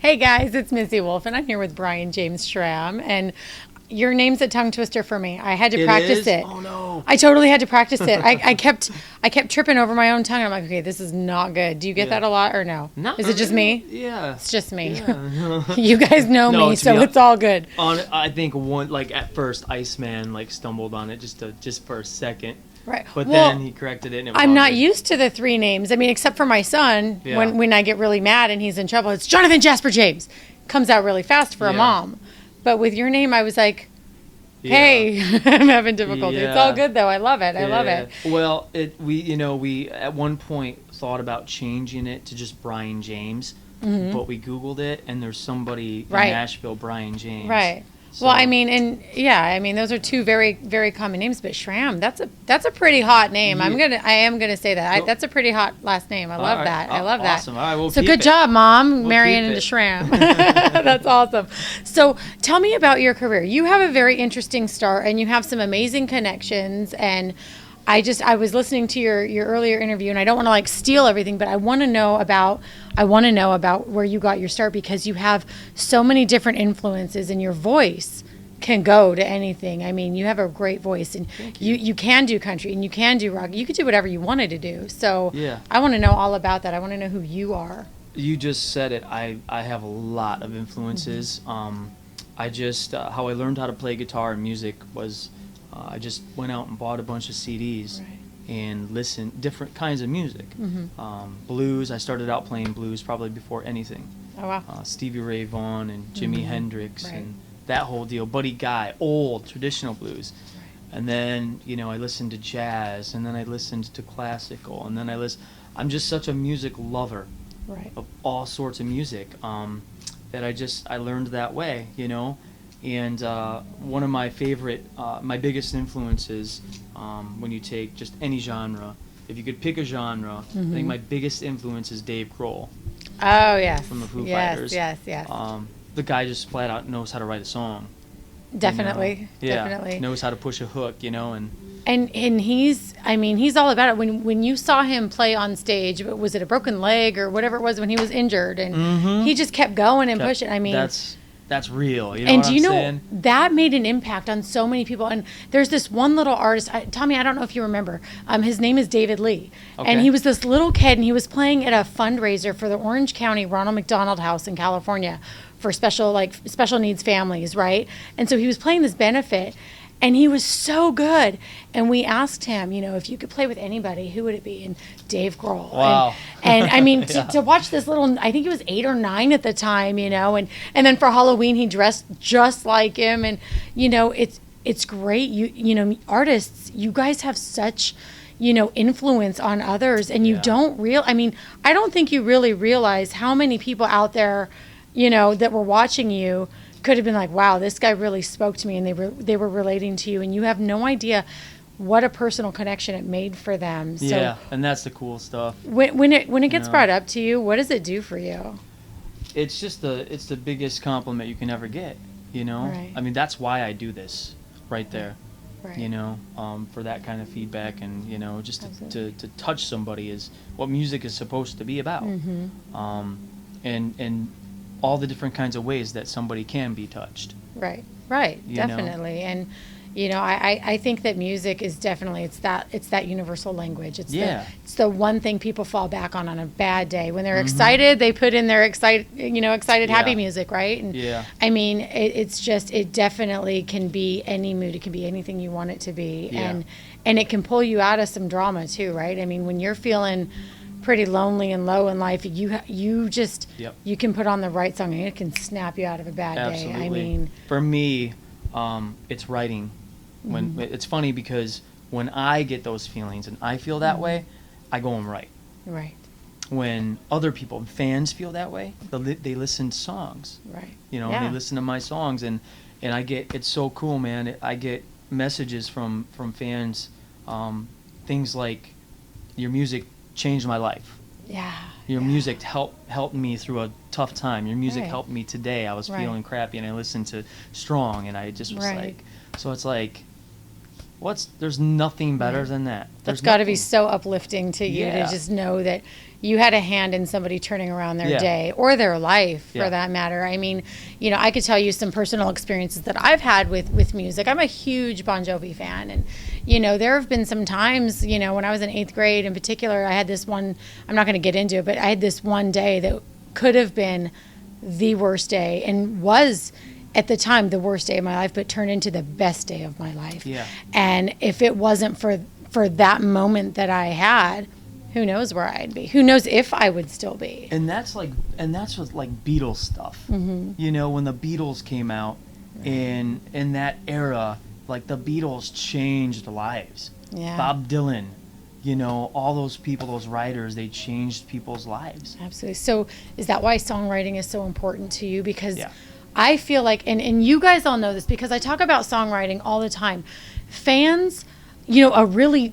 Hey guys, it's Missy Wolf, and I'm here with Brian James Schram. And your name's a tongue twister for me. I had to practice it. Oh no! I totally had to practice it. I kept tripping over my own tongue. I'm like, okay, this is not good. Do you get that a lot or no? No. Is it just me? Yeah. It's just me. Yeah. You guys know me, so it's all good. I think at first Iceman stumbled on it just for a second. Right. But then he corrected it. And it was I'm all not good. used to the three names. I mean, except for my son, Yeah. when I get really mad and he's in trouble, it's Jonathan Jasper James. Comes out really fast for a mom. But with your name, I was like, hey, I'm having difficulty. Yeah. It's all good though. I love it. I love it. Well, we at one point thought about changing it to just Brian James, but we Googled it and there's somebody in Nashville, Brian James. Right. So, well, I mean, those are two very, very common names. But Schram, that's a pretty hot name. Yeah. I am gonna say that. That's a pretty hot last name. I love that. I love that. Awesome. All right, we'll so keep good it. job, Mom, We'll marrying keep into it. Schram. That's awesome. So tell me about your career. You have a very interesting start, and you have some amazing connections. And I was listening to your earlier interview, and I don't want to steal everything, but I want to know about where you got your start, because you have so many different influences, and your voice can go to anything. I mean, you have a great voice, and you can do country, and you can do rock. You could do whatever you wanted to do. So I want to know all about that. I want to know who you are. You just said it. I have a lot of influences. I just how I learned how to play guitar and music was I just went out and bought a bunch of CDs and listened different kinds of music. Blues. I started out playing blues probably before anything. Oh wow. Stevie Ray Vaughan and Jimi Hendrix and that whole deal. Buddy Guy, old traditional blues. And then I listened to jazz, and then I listened to classical, and then I'm just such a music lover of all sorts of music that I learned that way, And one of my favorite, my biggest influences, when you take just any genre, if you could pick a genre, I think my biggest influence is Dave Grohl. Oh yes. From the Foo Fighters. Yes. The guy just flat out knows how to write a song. Definitely. Yeah, Definitely. knows how to push a hook, and he's all about it. When you saw him play on stage, was it a broken leg or whatever it was when he was injured, and he just kept going and pushing. I mean, that's real. You know and what do I'm you know saying? that made an impact on so many people. And there's this one little artist, Tommy, I don't know if you remember. His name is David Lee, and he was this little kid, and he was playing at a fundraiser for the Orange County Ronald McDonald House in California for special needs families, right? And so he was playing this benefit, and he was so good. And we asked him, if you could play with anybody, who would it be? And Dave Grohl. Wow. And I mean, to watch this little, I think he was 8 or 9 at the time, and then for Halloween he dressed just like him, and it's great. You artists, you guys have such influence on others, and you don't I don't think you really realize how many people out there, that were watching you could have been like, wow, this guy really spoke to me, and they were relating to you, and you have no idea what a personal connection it made for them. So and that's the cool stuff. When it gets brought up to you, what does it do for you? It's just it's the biggest compliment you can ever get, Right. I mean, that's why I do this right there. Right. For that kind of feedback, and just to touch somebody is what music is supposed to be about. And all the different kinds of ways that somebody can be touched. Right, definitely. And I think that music is definitely it's that universal language. It's the one thing people fall back on a bad day. When they're excited, they put in their excited happy music, right? And I mean, it definitely can be any mood. It can be anything you want it to be, and it can pull you out of some drama too, right? I mean, when you're feeling pretty lonely and low in life, you can put on the right song and it can snap you out of a bad day. I mean, for me, it's writing. When it's funny because when I get those feelings and I feel that way, I go and write. Right. When other people, fans, feel that way, they listen to songs. Right. They listen to my songs, and it's so cool, man. I get messages from fans, things like, your music changed my life. Yeah. Your music helped me through a tough time. Your music Right. helped me today. I was feeling crappy, and I listened to Strong, and I just was like, so it's like, there's nothing better than that. That's got to be so uplifting to you to just know that you had a hand in somebody turning around their day or their life for that matter. I mean, I could tell you some personal experiences that I've had with music. I'm a huge Bon Jovi fan. And, there have been some times, when I was in 8th grade in particular, I had this one, I'm not going to get into it, but I had this one day that could have been the worst day and was at the time the worst day of my life, but turned into the best day of my life. Yeah. And if it wasn't for that moment that I had, who knows where I'd be? Who knows if I would still be? And that's with Beatles stuff. Mm-hmm. When the Beatles came out in that era, like the Beatles changed lives. Yeah. Bob Dylan, all those people, those writers, they changed people's lives. Absolutely. So is that why songwriting is so important to you? Because I feel like, and you guys all know this because I talk about songwriting all the time. Fans, a really,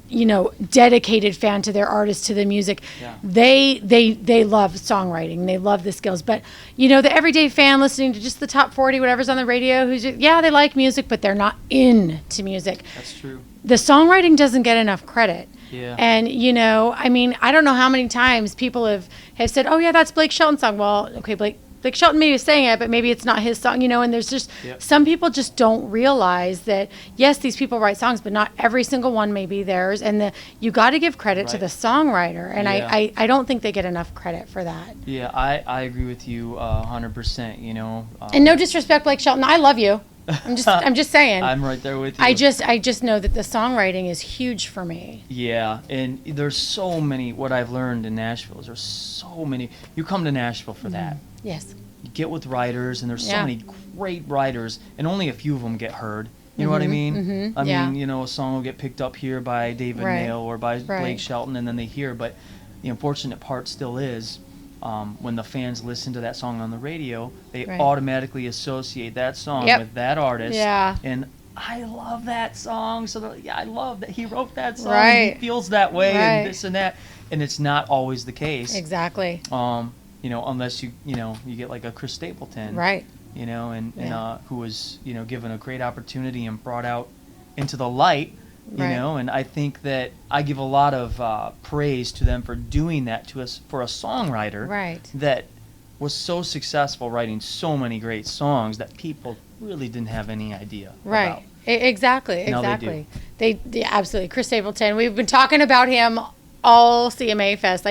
dedicated fan to their artist, to the music, they love songwriting. They love the skills. But, the everyday fan listening to just the top 40, whatever's on the radio, they like music, but they're not into music. That's true. The songwriting doesn't get enough credit. Yeah. And, I don't know how many times people have said, oh, yeah, that's Blake Shelton's song. Well, okay, Blake Shelton maybe is saying it, but maybe it's not his song, and there's just some people just don't realize that, yes, these people write songs, but not every single one may be theirs. And you got to give credit to the songwriter. And I don't think they get enough credit for that. Yeah, I agree with you 100%, and no disrespect, Blake Shelton. I love you. I'm just saying. I'm right there with you. I just know that the songwriting is huge for me. Yeah, and there's so many, what I've learned in Nashville is there's so many. You come to Nashville for that. Yes. You get with writers, and there's so many great writers, and only a few of them get heard. You know what I mean? Mm-hmm. I mean, a song will get picked up here by David Nail or by Blake Shelton, and then they hear. But the unfortunate part still is, when the fans listen to that song on the radio, they automatically associate that song with that artist. Yeah. And I love that song, so I love that he wrote that song. Right. And he feels that way, and this and that, and it's not always the case. Exactly. Unless you get like a Chris Stapleton, right? And who was given a great opportunity and brought out into the light. And I think that I give a lot of praise to them for doing that to us, for a songwriter that was so successful writing so many great songs that people really didn't have any idea about. Exactly. They absolutely. Chris Stapleton, we've been talking about him all CMA Fest.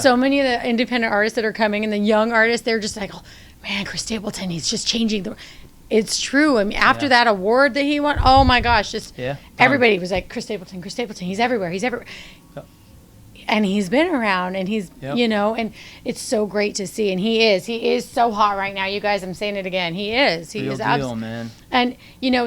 So many of the independent artists that are coming and the young artists, they're just like, oh, man, Chris Stapleton, he's just changing it's true. I mean, after that award that he won, oh my gosh, everybody was like, Chris Stapleton, he's everywhere. And he's been around, and he's, and it's so great to see. And he is so hot right now. You guys, I'm saying it again. He is real, man. And,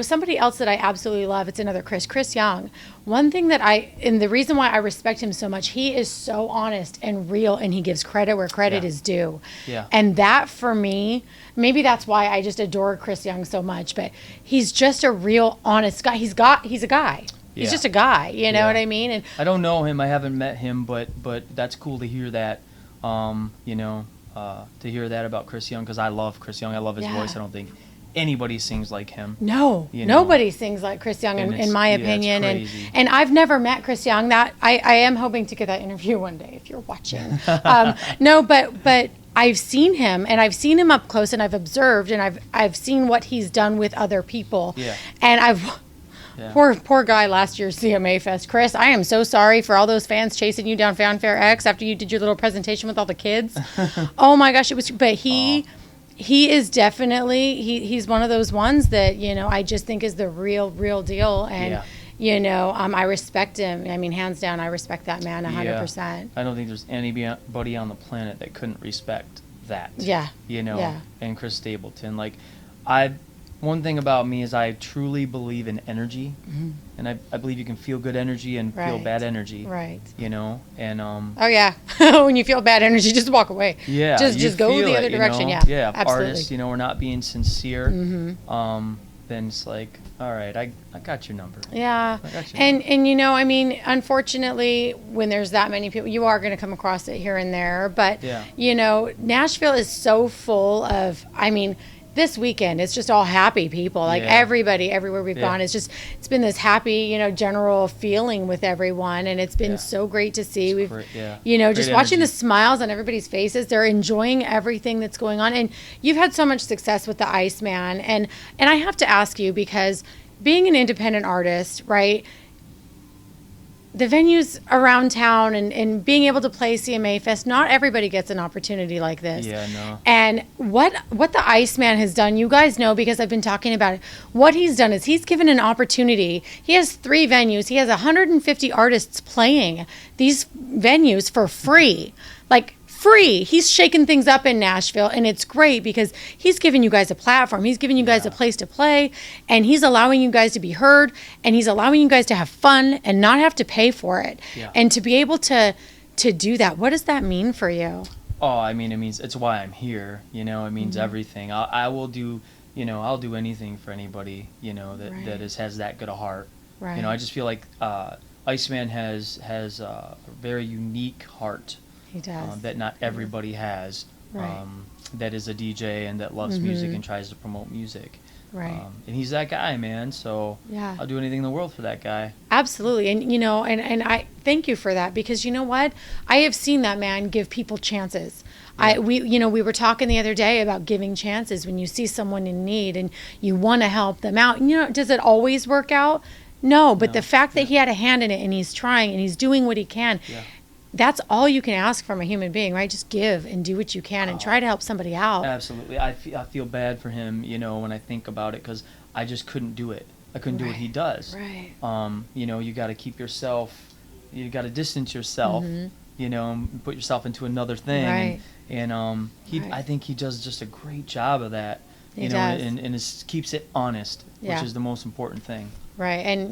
somebody else that I absolutely love, it's another Chris Young. One thing that and the reason why I respect him so much, he is so honest and real, and he gives credit where credit is due. Yeah. And that, for me, maybe that's why I just adore Chris Young so much, but he's just a real honest guy. He's a guy. He's just a guy, you know what I mean? And I don't know him. I haven't met him, but that's cool to hear that. To hear that about Chris Young, because I love Chris Young. I love his voice. I don't think anybody sings like him. No, nobody sings like Chris Young, in my opinion. And I've never met Chris Young. That I am hoping to get that interview one day if you're watching. No, but I've seen him, and I've seen him up close, and I've observed, and I've seen what he's done with other people. Yeah. And poor guy last year's CMA Fest. Chris, I am so sorry for all those fans chasing you down Fanfare X after you did your little presentation with all the kids. Oh my gosh, it was. But he is definitely he's one of those ones that I just think is the real deal. And I respect him. I mean, hands down, I respect that man 100%. I don't think there's anybody on the planet that couldn't respect that. Yeah. And Chris Stapleton, one thing about me is I truly believe in energy, and I believe you can feel good energy and feel bad energy. Right. And oh yeah, when you feel bad energy, just walk away. Yeah. Just go the other direction. Yeah. Yeah. Absolutely. Artists, we're not being sincere. Then it's like, all right, I got your number. Yeah. And I mean, unfortunately, when there's that many people, you are going to come across it here and there. But Nashville is so full of. I mean, this weekend, it's just all happy people. Like everybody, everywhere we've gone, it's been this happy, general feeling with everyone, and it's been so great to see. We've, just watching the smiles on everybody's faces. They're enjoying everything that's going on, and you've had so much success with the Iceman, and I have to ask you, because being an independent artist, right? The venues around town and being able to play CMA Fest, not everybody gets an opportunity like this. Yeah, no. And what the Iceman has done, you guys know, because I've been talking about it, what he's done is he's given an opportunity. He has 3 venues. He has 150 artists playing these venues for free. Like, free. He's shaking things up in Nashville, and it's great because he's giving you guys a platform. He's giving you guys a place to play, and he's allowing you guys to be heard, and he's allowing you guys to have fun and not have to pay for it. Yeah. And to be able to do that, what does that mean for you? Oh, I mean, it means, it's why I'm here. It means everything. I will do, I'll do anything for anybody, that has that good a heart. Right. I just feel like Iceman has a very unique heart. He does. That not everybody has. Right. That is a DJ and that loves music and tries to promote music. Right. And he's that guy, man. So I'll do anything in the world for that guy. Absolutely. And, and I thank you for that, because you know what? I have seen that man give people chances. Yeah. We were talking the other day about giving chances when you see someone in need and you want to help them out. Does it always work out? No, but the fact that he had a hand in it and he's trying and he's doing what he can. Yeah. That's all you can ask from a human being, right? Just give and do what you can and try to help somebody out. Absolutely. I feel bad for him, when I think about it, because I just couldn't do it. I couldn't do what he does. Right. You got to keep yourself, you got to distance yourself, and put yourself into another thing. Right. And I think he does just a great job of that. He does. And keeps it honest, which is the most important thing. Right. And,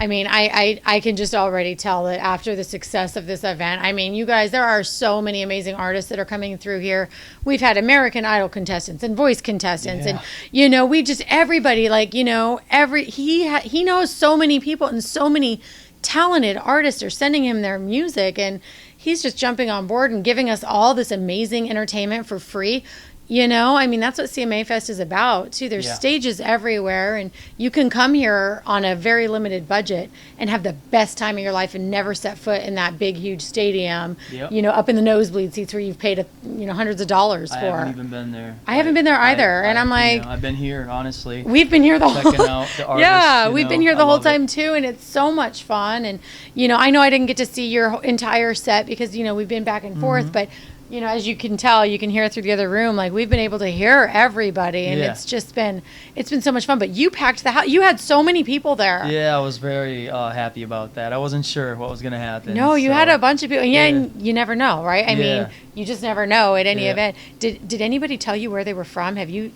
I can just already tell that after the success of this event, you guys, there are so many amazing artists that are coming through here. We've had American Idol contestants and voice contestants and, we just, everybody, he knows so many people and so many talented artists are sending him their music, and he's just jumping on board and giving us all this amazing entertainment for free. That's what CMA Fest is about, too. There's stages everywhere, and you can come here on a very limited budget and have the best time of your life and never set foot in that big, huge stadium, up in the nosebleed seats where you've paid, hundreds of dollars for. I haven't even been there. I haven't been there either, and I'm like... I've been here, honestly. We've been here the whole... Checking out the artists, we've been here the whole time, too, and it's so much fun. And, I know I didn't get to see your entire set because, we've been back and forth, but... as you can tell, you can hear through the other room, we've been able to hear everybody, and it's been so much fun. But you packed the house. You had so many people there. Yeah, I was very happy about that. I wasn't sure what was going to happen. No, you had a bunch of people. And you never know, right? I mean, you just never know at any event. Did anybody tell you where they were from? Have you?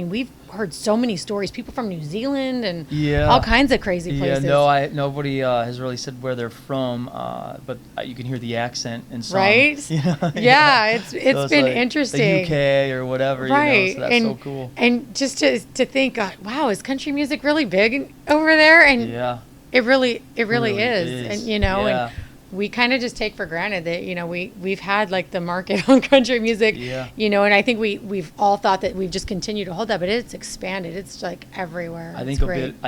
We've heard so many stories. People from New Zealand and all kinds of crazy places. Yeah, nobody has really said where they're from, but you can hear the accent and songs. Right? Yeah, it's so been interesting. The UK or whatever, right? So that's so cool. And just to think, wow, is country music really big over there? And it really is. And and we kind of just take for granted that we've had the market on country music, and I think we've all thought that we've just continued to hold that, but it's expanded. It's everywhere. I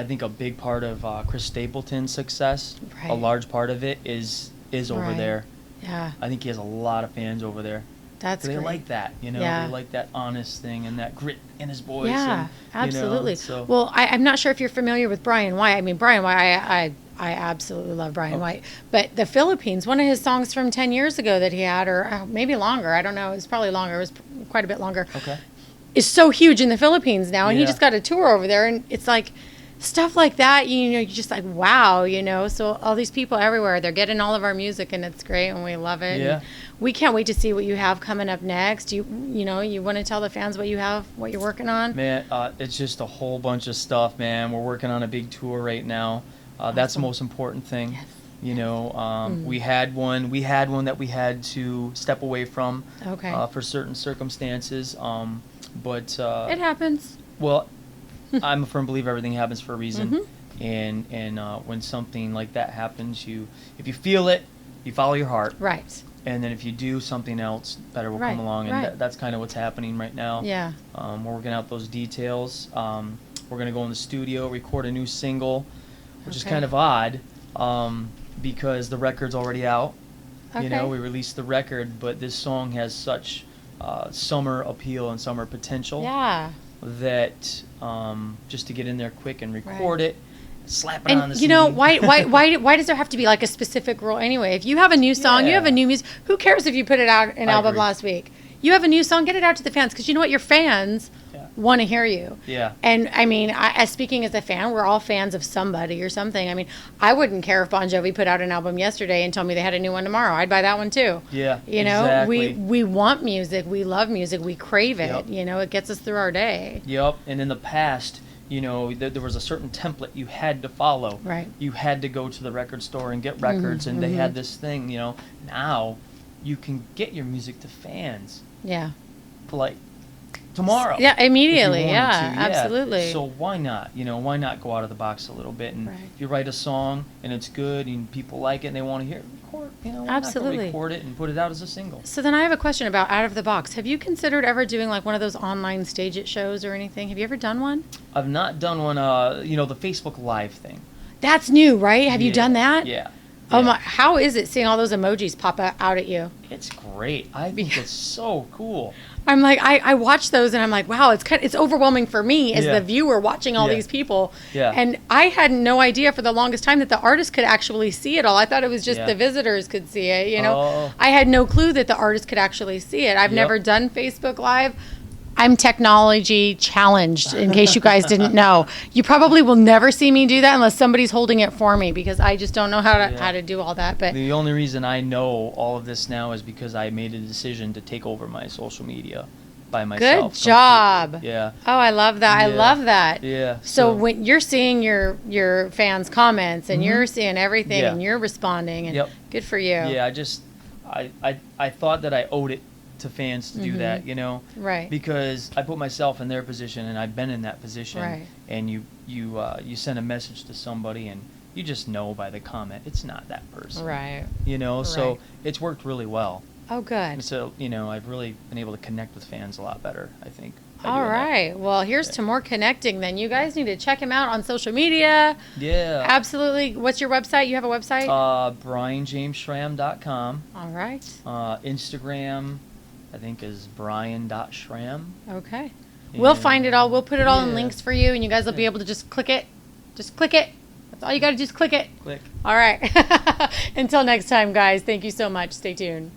think a big part of Chris Stapleton's success, a large part of it is over there. Yeah, I think he has a lot of fans over there. That's great. They like that, they like that honest thing and that grit in his voice. Yeah, and, absolutely. So. Well, I'm not sure if you're familiar with Brian White. Brian White, I absolutely love Brian White. But the Philippines, one of his songs from 10 years ago that he had, or maybe longer, I don't know, it was probably longer, it was quite a bit longer, is so huge in the Philippines now. And he just got a tour over there, and it's stuff like that, you're just wow, So all these people everywhere, they're getting all of our music, and it's great, and we love it. Yeah. We can't wait to see what you have coming up next. You want to tell the fans what you have, what you're working on? Man, it's just a whole bunch of stuff, man. We're working on a big tour right now. Awesome. That's the most important thing. Yes. We had one that we had to step away from for certain circumstances. But it happens. Well, I'm a firm believer everything happens for a reason. And when something like that happens, if you feel it, you follow your heart. Right. and then if you do, something else better will come along, and that's kind of what's happening right now. Yeah. We're working out those details. We're going to go in the studio, record a new single, which is kind of odd, because the record's already out. Okay. You know, we released the record, but this song has such summer appeal and summer potential that just to get in there quick and record it, slap it on the CD. You know, why does there have to be like a specific rule anyway? If you have a new song, you have a new music, who cares if you put it out an album last week? You have a new song, get it out to the fans, because you know what? Your fans want to hear you. Yeah. And I mean, as speaking as a fan, we're all fans of somebody or something. I mean, I wouldn't care if Bon Jovi put out an album yesterday and told me they had a new one tomorrow. I'd buy that one too. Yeah. You know, exactly. we want music, we love music, we crave it. You know, it gets us through our day. Yep. And in the past, you know, there was a certain template you had to follow. Right. You had to go to the record store and get records, and they had this thing, you know. Now you can get your music to fans. Yeah. Like tomorrow. Yeah, immediately. Absolutely. So why not? You know, why not go out of the box a little bit? And if you write a song and it's good and people like it and they want to hear it, record. You know, why not go record it and put it out as a single? So then I have a question about out of the box. Have you considered ever doing like one of those online stage it shows or anything? Have you ever done one? I've not done one. You know, the Facebook Live thing. That's new, right? Have you done that? Yeah. Oh my! How is it seeing all those emojis pop out at you? It's great. I think it's so cool. I'm like, I watch those and I'm like, wow, it's overwhelming for me as the viewer watching all these people. Yeah. And I had no idea for the longest time that the artist could actually see it all. I thought it was just the visitors could see it. You know, I had no clue that the artist could actually see it. I've never done Facebook Live. I'm technology challenged, in case you guys didn't know. You probably will never see me do that unless somebody's holding it for me, because I just don't know how to do all that. But the only reason I know all of this now is because I made a decision to take over my social media by myself. Good job. Yeah. Oh, I love that. I love that. Yeah. So when you're seeing your fans' comments and you're seeing everything and you're responding, and good for you. Yeah, I thought that I owed it to fans to do that, you know, because I put myself in their position and I've been in that position, and you send a message to somebody and you just know by the comment it's not that person, you know, so it's worked really well. Oh, good. So, you know, I've really been able to connect with fans a lot better, I think. All right. Well, here's to more connecting then. You guys need to check him out on social media. Yeah. Absolutely. What's your website? You have a website? BrianJamesSchram.com. All right. Instagram, I think, is brian.schram. Okay. We'll find it all. We'll put it all in links for you, and you guys will be able to just click it. Just click it. That's all you got to do is click it. Click. All right. Until next time, guys. Thank you so much. Stay tuned.